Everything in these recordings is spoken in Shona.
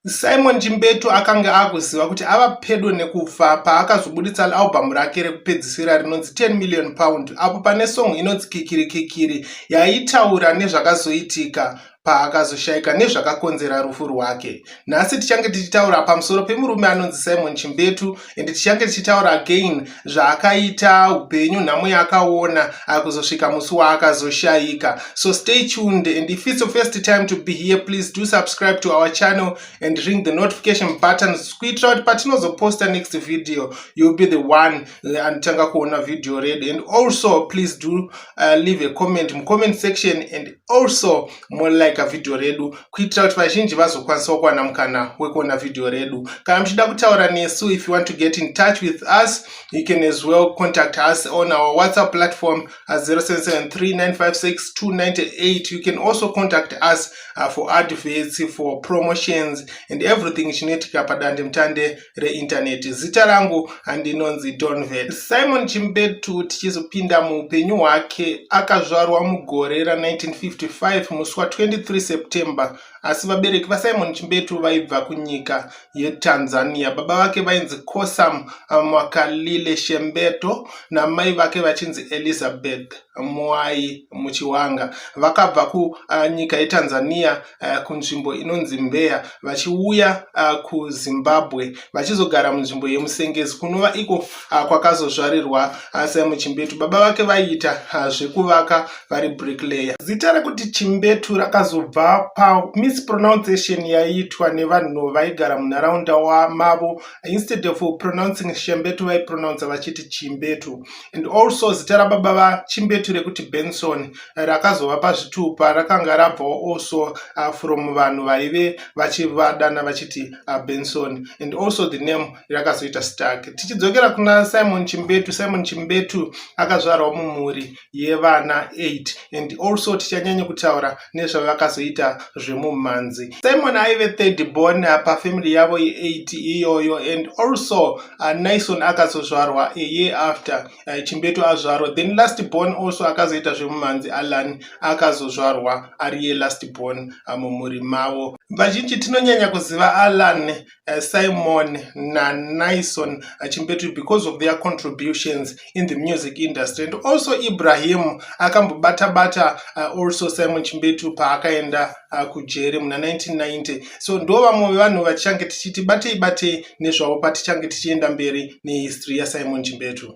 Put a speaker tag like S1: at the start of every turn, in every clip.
S1: Simon Chimbetu akanga akuziva kuti ava pedo nekufa paakazobuditsa albhamu rake rekupedzisira rinonzi 10 million pound, apo pane song inonzi kikiri kikiri yaitaura nezvakazoitika paakazoshayika nezvakakonzera rufu rwake. Nhasi tichange tichitaura pamusoro pemurume anonzi Simon Chimbetu, ende tichange tichitaura again zvaakaita, upenyu, nhamo yaakaona kuzosvika musi waakazoshayika. So stay tuned, and if it's your first time to be here, please do subscribe to our channel and ring the notification button kuitira kuti patinozoposta next video you'll be the one anotanga kuona video ready. And also please do leave a comment in comment section, and also more like a video redu kuitira kuti vazhinji vazokwanisa kuwana mukana wekuona video redu. Kana muchida kutaura nesu, if you want to get in touch with us, you can as well contact us on our WhatsApp platform at 0773956298. You can also contact us for adverts, for promotions and everything chinoitika padande mutande reinternet. Zita rangu andinonzi Donvet. Simon Chimbetu tichizopinda muupenyu hwake akazvarwa mugore ra1955 musi wa23 September. Asi vabereki vaSimon Chimbetu vaibva kunyika yeTanzania. Baba vake vainzi Kosam Mwakalile Shembeto namai vake vachinzi Elizabeth Mwai Muchiwanga. Vakabva kunyika yeTanzania kunzvimbo inonzi Mbeya vachiuya kuZimbabwe vachizogara munzvimbo yeMusengezi kunova iko kwakazozvarirwa Simon Chimbetu. Baba vake vaiita zvekuvaka vari bricklayer. Zita rekuti Chimbetu rakazobva mispronunciation yaiitwa nevanhu vaigara munharaunda mavo. Instead of pronouncing Shembetu vaipronounce vachiti Chimbetu. And also zita rababa vaChimbetu rekuti Benson rakazova pazvitupa rakanga rabvawo also from vanhu vaive vachivadana vachiti Benson, and also the name rakazoita stuck. Tichidzokera kuna Simon Chimbetu, Simon Chimbetu akazvarwa mumhuri yevana 8, and also tichanyanya kutaura nezvavakazoita zvemumanzi. Simon aive third born pafamily yavo ye8 iyoyo, and also Naison akazozvarwa a year after Chimbetu azvarwa. Then last born also akazoita zvemumanzi, Alan akazozvarwa ari ye last born mumhuri mavo. Vazhinji tinonyanya kuziva Alan, Simon naNaison Chimbetu because of their contributions in the music industry, and also Ibrahim akambobata also Simon Chimbetu paakaenda kujere muna 1990. So ndo vamwe vanhu vachange tichiti batei nezvavo patichange tichienda mberi nehistory yaSimon Chimbetu.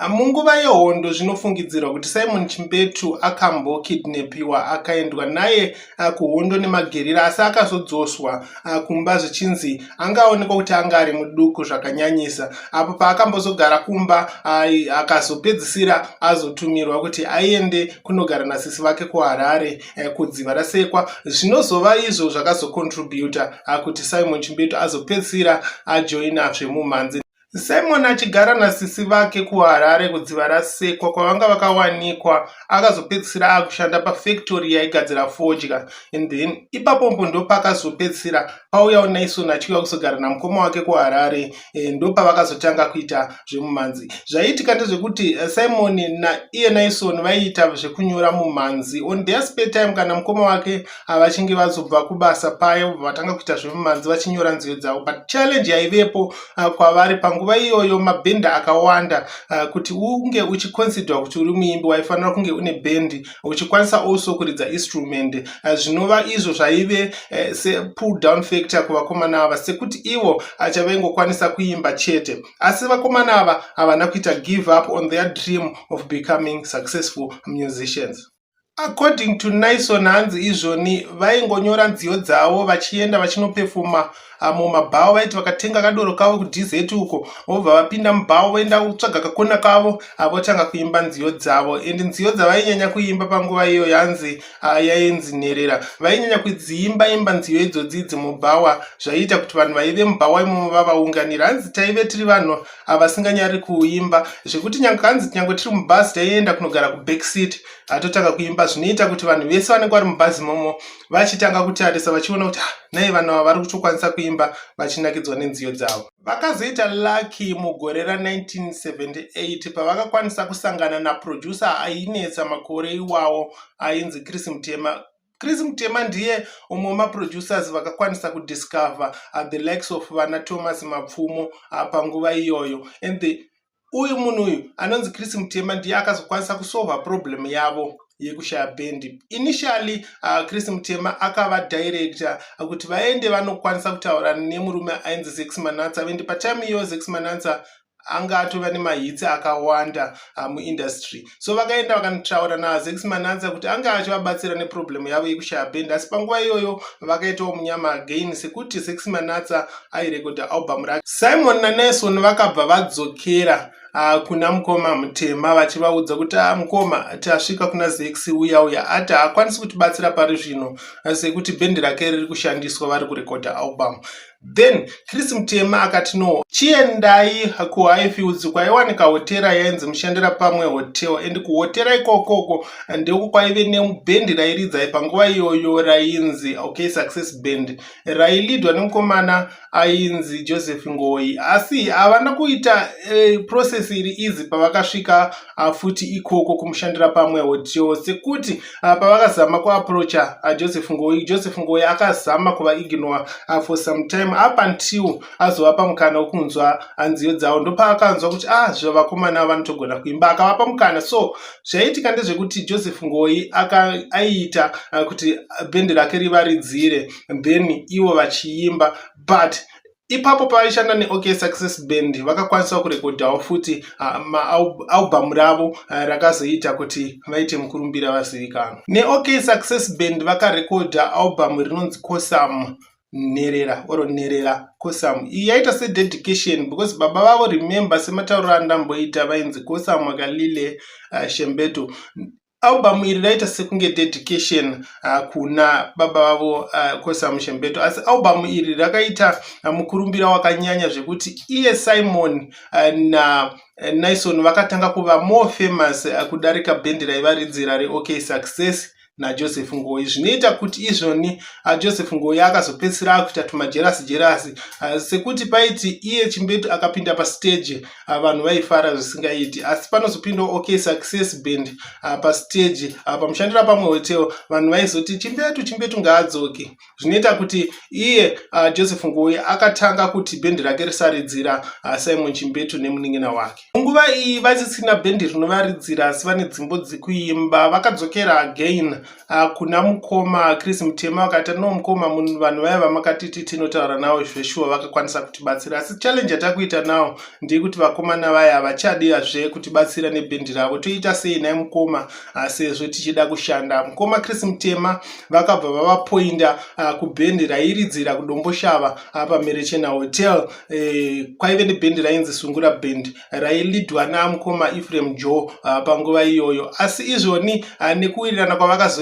S1: Munguva yehondo zvinofungidzirwa kuti Simon Chimbetu akambokidnapiwa akaendwa naye kuhondo nemagerira, asi akazodzoswa kumba zvichinzi angaonekwa kuti anga ari muduku zvakanyanyisa, apo paakambozogara kumba akazopedzisira azotumirwa kuti aende kunogara nasisi vake kuHarare kudziva rasekwa. Zvinozova izvo zvakazocontributa kuti Simon Chimbetu azopedzisira ajoina zvemumanzi. Simon achigara nasisi vake kuHarare kudziva rasekwa kwavanga vakawanikwa, akazopedzisira akushanda pafactory yaigadzira fodya, and then ipapo ndo pakazopedzisira pauyawo Naison achiuya kuzogara namukoma wake kuHarare, ndo pavakazotanga kuita zvemumanzi. Zvaiitika ndezvekuti Simon naiye Naison vaiita zvekunyora mumanzi on their spare time. Kana mukoma wake vachinge vazobva kubasa paye vatanga kuita zvemumanzi vachinyora nziyo dzavo, but challenge yaivepo kwavari panguva iyoyo mabhenda akawanda. Kuti unge uchiconsider kuti uri muimbi waifanira kunge une bhendi uchikwanisa also kuridza instrument, zvinova izvo zvaive se pull down factor kuvakomana ava, sekuti ivo chavaingokwanisa kuimba chete, asi vakomana ava havana kuita give up on their dream of becoming successful musicians. According to Naison, hanzi izvoni vaingonyora nziyo dzavo vachienda vachinopefuma mumabhawa. Vaiti vakatenga kadoro kavo kuDZ uko vobva vapinda mubhawa voenda kutsvaga kakona kavo votanga kuimba nziyo dzavo. And nziyo dzavainyanya kuimba panguva iyo yanzi yainzi nherera. Vainyanya kudziimba nziyo idzodzi mubhawa, zvaiita kuti vanhu vaive mubhawa imomo vavaunganira. Hanzi taive tiri vanhu vasinganyari kuimba zvekuti nyange tiri mubhazi taienda kunogara kubackseat atotanga kuimba. Zvinoita kuti vanhu vese vanenge vari mubhazi imomo vachitanga kutarisa vachiona kuti nai vanhu ava vari kutokwanisa kuimba vachinakidzwa nenziyo dzavo. Vakazoita Lucky mugore ra1978 pavakakwanisa kusangana naproducer ainetsa makore iwawo ainzi Chris Mutema. Chris Mutema ndiye umwe wemaproducers vakakwanisa kudiscover the likes of vana Thomas Mapfumo panguva iyoyo, and uyu munhu uyu anonzi Chris Mutema ndiye akazokwanisa kusolva problem yavo yekushaya bendi. Initially Chris Mutema akava director kuti vaende vanokwanisa kutaura nemurume ainzi Zex Manatsa, and patime iyo Zex Manatsa anga atova nemahits akawanda muindustry, so vakaenda vakanotaura naZex Manatsa kuti anga achivabatsira neproblem yavo yekushaya bendi. Asi panguva iyoyo vakaitawo munyama again sekuti Zex Manatsa airekodha album rake. Simon naNelson vakabva vadzokera kuna mukoma Mutema vachivaudza kuti mukoma tasvika kuna Zex uya ati haakwanisi kutibatsira pari zvino sekuti bendi rake riri kushandiswa vari kurekodha album. Then Chris Mutema akati no, chiendai kuHighfields kwaiwanika hotera yainzi Mushandira Pamwe Hotel, and kuhotera ikokoko ndiko kwaive nebhendi rairidza panguva iyoyo rainzi OK Success Band, railidwa nemukomana ainzi Joseph Ngoi. Asi havana kuita process iri easy pavakasvika futi ikoko kumushandira Pamwe Hotel, sekuti pavakazama kuapproacha Joseph Ngoi akazama kuvaignore for some time up until azovapa mukana wokunzwa nziyo dzavo, ndopaakanzwa kuti zvino vakomana vanotogona kuimba, akavapa mukana. So zvaitika ndezvekuti Joseph Ngoi aiita kuti bendi rake rivaridzire, then ivo vachiimba, but ipapo pavaishanda neOK Success Band vakakwanisa kurekodhawo futi album ravo rakazoita kuti vaite mukurumbira vazivikanwa. neOK Success Band vakarekodha album rinonzi Kosam Nerera Kosam. Iyi yaita sededication because baba vavo, remember sematauriro andamboita, vainzi Kosam Makalile Shembeto. Album iri raita sekunge dedication kuna baba vavo Kosam Shembeto, asi album iri rakaita mukurumbira wakanyanya zvekuti iye Simon naNelson vakatanga kuva more famous kudarika bendi raivaridzira reOK Success naJoseph Ngoi. Zvinoita kuti izvoni Joseph Ngoi akazopedzisira akuita tumajerasi sekuti paiti iye Chimbetu akapinda pastage vanhu vaifara zvisingaiti, asi panozopinda OK Success Band pastage pamushandira Pamwe Hotel vanhu vaizoti Chimbetu ngaadzoke. Zvinoita kuti iye Joseph Ngoi akatanga kuti bendi rake risaridzira Simon Chimbetu nemunin'ina wake. Munguva iyi vachisina bendi rinovaridzira asi vane dzimbo dzekuimba, vakadzokera again kuna mukoma Chris Mutema vakati no mukoma, vanhu vaya vamakatiti tinotaura navo zveshuwa vakakwanisa kutibatsira, asi challenge yatakuita nawo ndeyekuti vakomana vaya havachadiyazve kutibatsira nebendi ravo. Toita sei naye mukoma sezvo tichida kushanda? Mukoma Chris Mutema vakabva vavapoinda kubendi rairidzira kudomboshava paMerechena Hotel. Kwaive nebendi rainzi Sungura Band railidwa namukoma Ephraim Joe panguva iyoyo, asi izvoni nekuwirirana kwavakazoita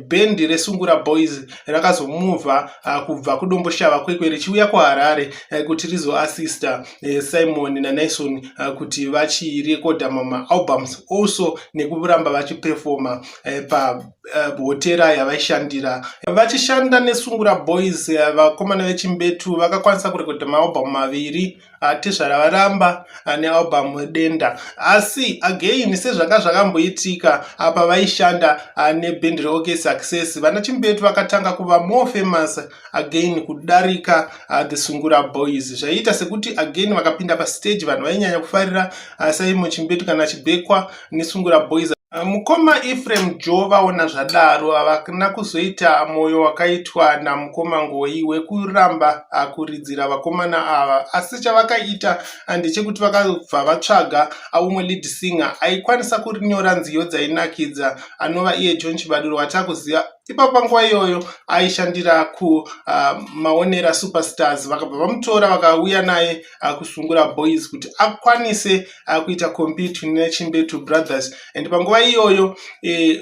S1: bendi reSungura Boys rakazomuvha kubva kudomboshava kwekwe richiuya kuHarare kuti rizoassista Simon naNelson kuti vachirekodha mama-albums, also nekuramba vachiperforma pahotera yavaishandira. Vachishanda neSungura Boys, vakomana veChimbetu vakakwanisa kurekodha maalbum maviri, Tezvara Varamba nealbum Denda. Asi again sezvanga zvakamboitika apa vaishanda nebendi reOK Success, vana Chimbetu vakatanga kuva more famous again kudarika the Sungura Boys. Zvaita sekuti again vakapinda pastage vanhu vainyanya kufarira Simon Chimbetu kana achibekwa neSungura Boys. Mukoma Ephraim Joe vaona zvadaro havana kuzoita mwoyo wakaitwa namukoma Ngoi wekuramba kuridzira vakomana ava, asi chavakaita ndechekuti vakabva vatsvaga umwe lead singer aikwanisa kurinyora nziyo dzainakidza anova iye John Chibaduro watakuziva ipapo panguva iyoyo aishandira kuMaonera Superstars. Vakabva vamutora vakauya naye kuSungura Boys kuti akwanise kuita compete neChimbetu Brothers, and panguva iyoyo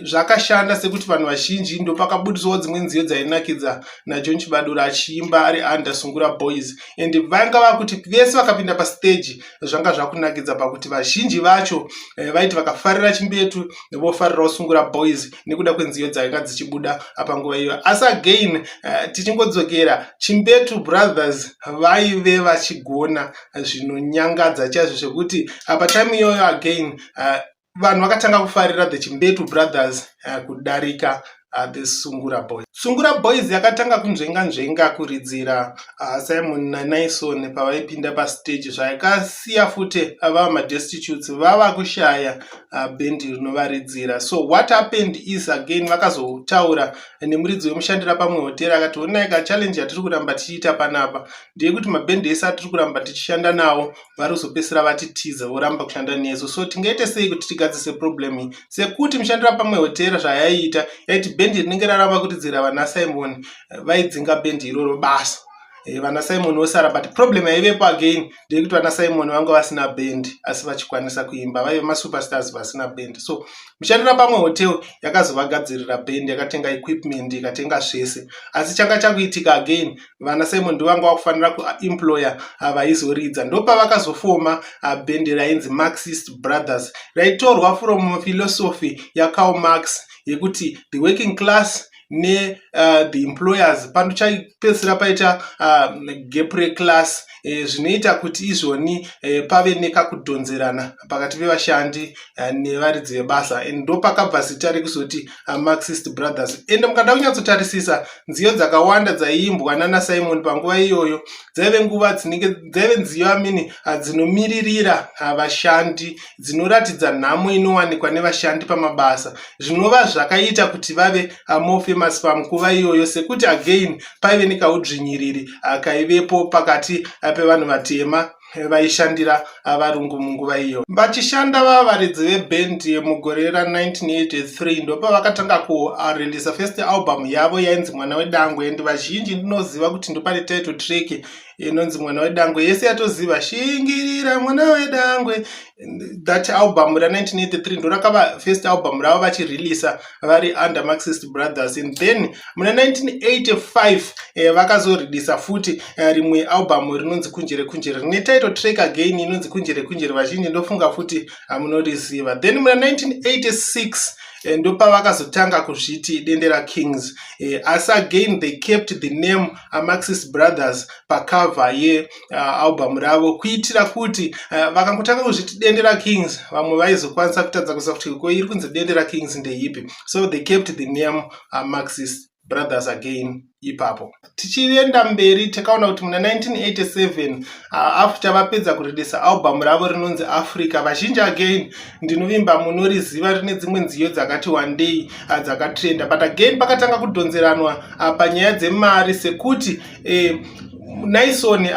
S1: zvakashanda sekuti vanhu vazhinji ndopakabudisawo dzimwe nziyo dzainakidza naJohn Chibaduro achiimba ari under Sungura Boys, and vanga vakuti vese vakapinda pastage zvanga zvakunakidza pakuti vazhinji vacho vaiti vakafarira Chimbetu vofarirawo Sungura Boys nekuda kwenziyo dzainga dzichibuda panguva iyo. Asi again tichingodzokera, Chimbetu Brothers vaive vachigona zvinonyangadza chaizvo zvekuti patime iyoyo again vanhu vakatanga kufarira the Chimbetu Brothers kudarika the Sungura Boys. Sungura Boys yakatanga kunzvenga kuridzira Simon naNaison pavaipinda pastage zvayakasiya futi vamadestitutes vava kushaya bendi rinovaridzira. So what happened is again vakazotaura nemuridzi wemushandira pamwe hoteri akati onai challenge yatiri kuramba tichiita panapa ndeyekuti mabendi ese atiri kuramba tichishanda nawo vari kuzopesera vatitiza voramba kushanda nesu. So tingaite sei kuti tigadzise problem iyi sekuti mushandira pamwe hoteri zvayaiita yaiti bendi rinenge raramba kuridzira vana Simon vaidzinga bendi iroro basa. Vana Simon osara, but problem yaivepo again ndeyekuti vana Simon vanga vasina band asi vachikwanisa kuimba, vaive masuperstars vasina band. So mushandira pamwe hotel yakazovagadzirira band, yakatenga equipment, ikatenga zvese, asi changa chakuitika again vana Simon ndovanga vakufanira kuemploya vaizoridza. Ndopavakazofoma band rainzi Marxist Brothers, raitorwa from philosophy yaKarl Marx yekuti the working class the employers pandochaipedzisira paita gap class, zvinoita kuti izvoni pave nekakudhonzerana pakati pevashandi nevaridzi vebasa, ndo pakabva zita rekuzoti Marxist Brothers. Ende mukada kunyatsotarisisa nziyo dzakawanda dzaiimbwa nana Simon panguva iyoyo dzaive nguva dzaive nziyo dzinomiririra vashandi, dzinoratidza nhamo inowanikwa nevashandi pamabasa, zvinova zvakaita kuti vave more famous panguva iyoyo, sekuti again paive nekaudzvinyiriri kaivepo pakati pevanhu vatema vaishandira varungu munguva iyo. Vachishanda vavaridzi vebhendi mugore ra1983 ndopa vakatanga kureleasa first album yavo yainzi Mwana Wedangwe, and vazhinji ndinoziva kuti ndopane title track inonzi Mwana Wedangwe, yese yatoziva shingirira mwana wedangwe. That album ra1983 ndo rakava first album ravo vachireleasa vari under Marxist Brothers, and then muna 1985 vakazoreleasa futi rimwe album rinonzi Kunjere Kunjere, rine title track again inonzi Kunjere Kunjere, vazhinji ndofunga futi munoriziva. Then muna 1986 ndopa vakazotanga kuzviti Dendera Kings, as again they kept the name Marxist Brothers pakava ye album ravo, kuitira kuti vakangotanga kuzviti Dendera Kings vamwe vaizokwanisa kutadza kuziva kuti ko iri kunzi Dendera Kings ndeipi. So they kept the name Marxist Brothers again ipapo. Tichienda mberi takaona kuti muna 1987 after vapedza kureleasa album ravo rinonzi Africa, vazhinji again ndinovimba munoriziva rine dzimwe nziyo dzakati one day dzakatrenda, but again pakatanga kudhonzeranwa panyaya dzemari, sekuti Naison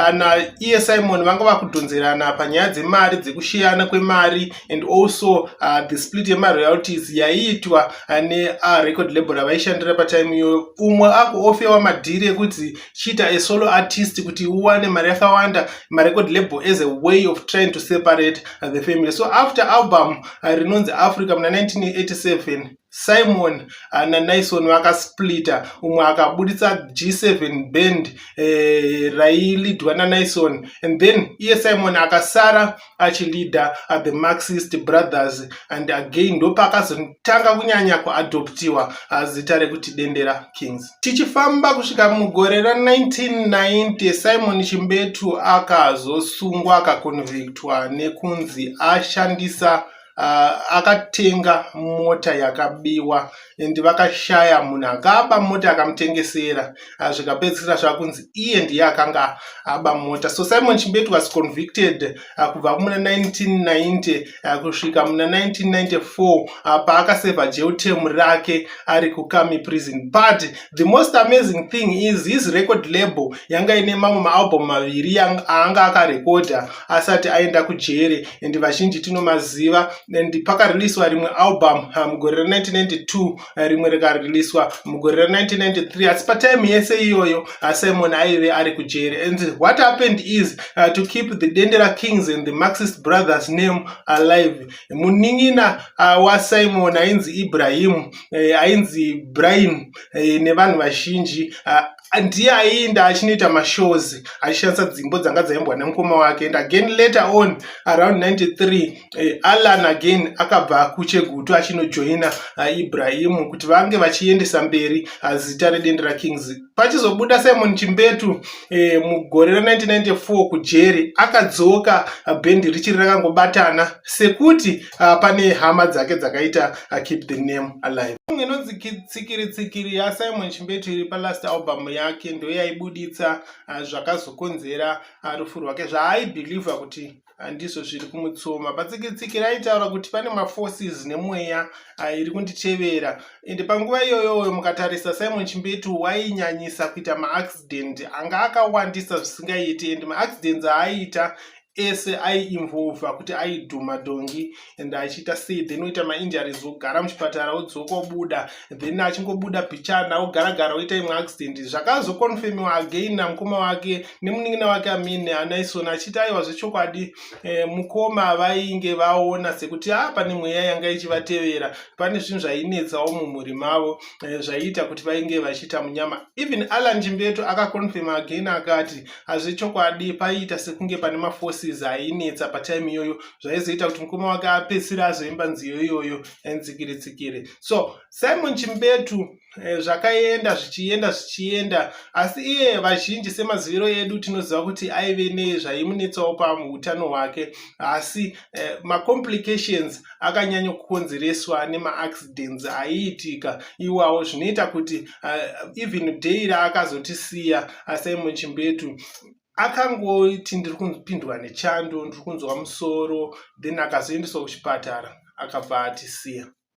S1: iye Simon vanga vakudhonzerana panyaya dzemari, dzekushiyana kwemari, and also the split yemaroyalties yaiitwa nerecord label ravaishandira patime iyoyo. Umwe akuofewa madhiri ekuti chiita asolo artist kuti uwane mari yakawanda, marecord label as a way of trying to separate the family. So after album rinonzi Africa muna 1987 Simon naNaison vakasplita, umwe akabuditsa G7 band railidwa naNaison, and then iye Simon akasara achilida the Marxist Brothers, and again ndopa akazotanga kunyanya kuadoptiwa zita rekuti Dendera Kings. Tichifamba kusvika mugore ra1990 Simon Chimbetu akazosungwa akakonvictwa nekunzi ashandisa akatenga mota yakabiwa, and vakashaya munhu akaba mota akamutengesera, zvikapedzisira zvakunzi iye ndiye akanga aba mota. So Simon Chimbetu was convicted kubva muna 1990 kusvika muna 1994 paakaseva jail term rake ari kuKami prison. But the most amazing thing is his record label yanga ine mamwe maalbum maviri aanga akarekodha asati aenda kujere, and vazhinji tinomaziva, and pakareleaswa rimwe album mugore ra1992, rimwe rikareleaswa mugore ra1993, asi patime yese iyoyo Simon aive ari kujere. And what happened is to keep the Dendera Kings and the Marxist Brothers name alive, muning'ina waSimon ainzi Ibrahim, ainzi Brian nevanhu vazhinji ndiye aienda achinoita mashows achishandisa dzimbo dzanga dzaimbwa nemukoma wake. And again later on around 93 Alan again akabva kuchegutu achinojoina Ibrahim kuti vange vachiendesa mberi zita redende raKings. Pachizobuda Simon Chimbetu mugore ra1994 kujeri, akadzoka bhendi richiri rakangobatana sekuti pane hama dzake dzakaita Keep the Name Alive. Inonzi tsikiri tsikiri yaSimon Chimbetu iri palast album yake ndo yaibuditsa zvakazokonzera rufu rwake, zvaaibhilivha kuti ndizvo zviri kumutsoma. Patsikiri tsikiri aitaura kuti pane maforces nemweya iri kunditevera. Ende panguva iyoyo mukatarisa Simon Chimbetu wainyanyisa kuita maaccident anga akawandisa zvisingaiti, ende maaccidents aiita ese aiinvolva kuti aidhuma dongi and achiita sei, then oita mainjuries ogara muchipatara odzoka obuda, then achingobuda pichana ogara oita imwe accident. Zvakazokonfirmiwa again namukoma wake nemunin'ina wake Amine Anaisona achiti aiwa zvechokwadi mukoma vainge vaona sekuti pane mweya yanga ichivatevera, pane zvinhu zvainetsawo mumhuri mavo zvaiita kuti vainge vachiita munyama. Even Alan Chimbetu akakonfirma again akati zvechokwadi paiita sekunge pane maforces ainetsa patime iyoyo zvaizoita kuti mukoma wake apedzisira azoimba nziyo iyoyo enzikiri tsikiri. So Simon Chimbetu zvakaenda zvichienda, asi iye vazhinji semaziviro edu tinoziva kuti aive nezvaimunetsawo pamuutano hwake, asi macomplications akanyanya kukonzereswa nemaaccidents aiitika iwawo, zvinoita kuti even day raakazotisiya Simon Chimbetu akangoti ndiri kupindwa nechando, ndiri kunzwa musoro, then akazoendeswa kuchipatara akabva atisiya.